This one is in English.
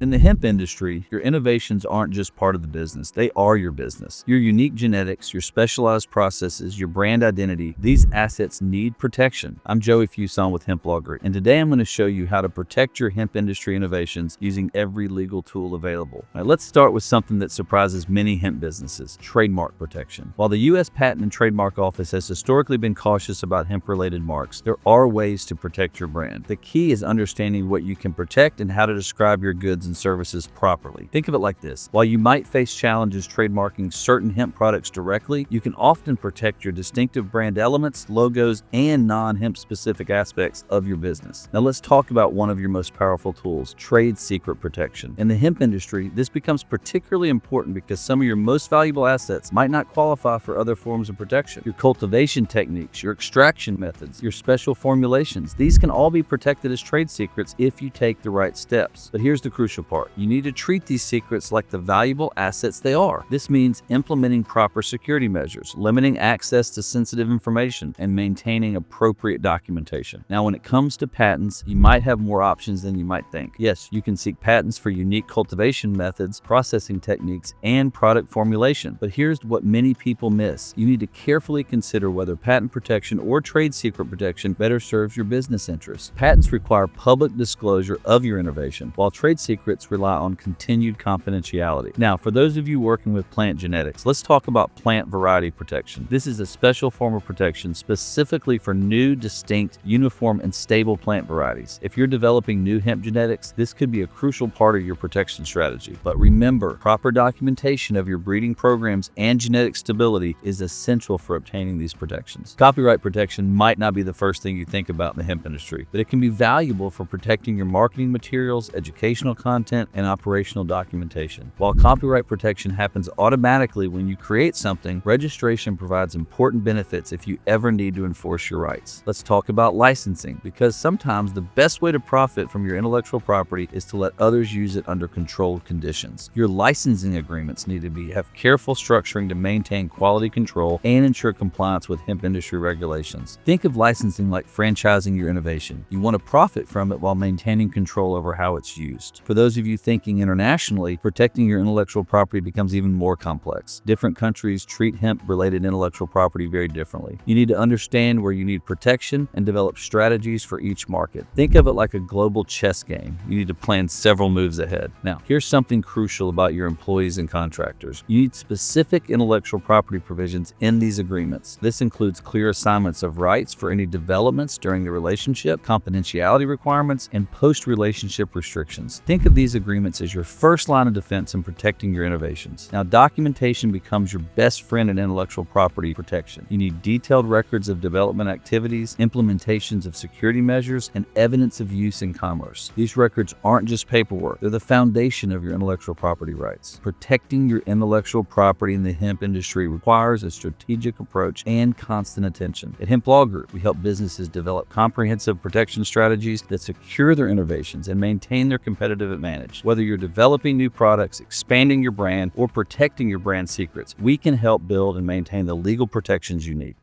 In the hemp industry, your innovations aren't just part of the business, they are your business. Your unique genetics, your specialized processes, your brand identity, these assets need protection. I'm Joey Fuson with Hemp Law Group, and today I'm going to show you how to protect your hemp industry innovations using every legal tool available. Now, let's start with something that surprises many hemp businesses: trademark protection. While the U.S. Patent and Trademark Office has historically been cautious about hemp-related marks, there are ways to protect your brand. The key is understanding what you can protect and how to describe your goods and services properly. Think of it like this: while you might face challenges trademarking certain hemp products directly, you can often protect your distinctive brand elements, logos, and non-hemp specific aspects of your business. Now let's talk about one of your most powerful tools: trade secret protection. In the hemp industry, this becomes particularly important because some of your most valuable assets might not qualify for other forms of protection. Your cultivation techniques, your extraction methods, your special formulations, these can all be protected as trade secrets if you take the right steps. But here's the crucial part: you need to treat these secrets like the valuable assets they are. This means implementing proper security measures, limiting access to sensitive information, and maintaining appropriate documentation. Now, when it comes to patents, you might have more options than you might think. Yes, you can seek patents for unique cultivation methods, processing techniques, and product formulation. But here's what many people miss: you need to carefully consider whether patent protection or trade secret protection better serves your business interests. Patents require public disclosure of your innovation, while trade secrets rely on continued confidentiality. Now, for those of you working with plant genetics, let's talk about plant variety protection. This is a special form of protection specifically for new, distinct, uniform, and stable plant varieties. If you're developing new hemp genetics, this could be a crucial part of your protection strategy. But remember, proper documentation of your breeding programs and genetic stability is essential for obtaining these protections. Copyright protection might not be the first thing you think about in the hemp industry, but it can be valuable for protecting your marketing materials, educational content, and operational documentation. While copyright protection happens automatically when you create something, registration provides important benefits if you ever need to enforce your rights. Let's talk about licensing, because sometimes the best way to profit from your intellectual property is to let others use it under controlled conditions. Your licensing agreements need to have careful structuring to maintain quality control and ensure compliance with hemp industry regulations. Think of licensing like franchising your innovation. You want to profit from it while maintaining control over how it's used. For those of you thinking internationally, protecting your intellectual property becomes even more complex. Different countries treat hemp-related intellectual property very differently. You need to understand where you need protection and develop strategies for each market. Think of it like a global chess game. You need to plan several moves ahead. Now, here's something crucial about your employees and contractors. You need specific intellectual property provisions in these agreements. This includes clear assignments of rights for any developments during the relationship, confidentiality requirements, and post-relationship restrictions. Think of these agreements as your first line of defense in protecting your innovations. Now, documentation becomes your best friend in intellectual property protection. You need detailed records of development activities, implementations of security measures, and evidence of use in commerce. These records aren't just paperwork, they're the foundation of your intellectual property rights. Protecting your intellectual property in the hemp industry requires a strategic approach and constant attention. At Hemp Law Group, we help businesses develop comprehensive protection strategies that secure their innovations and maintain their competitive advantage. Whether you're developing new products, expanding your brand, or protecting your brand secrets, we can help build and maintain the legal protections you need.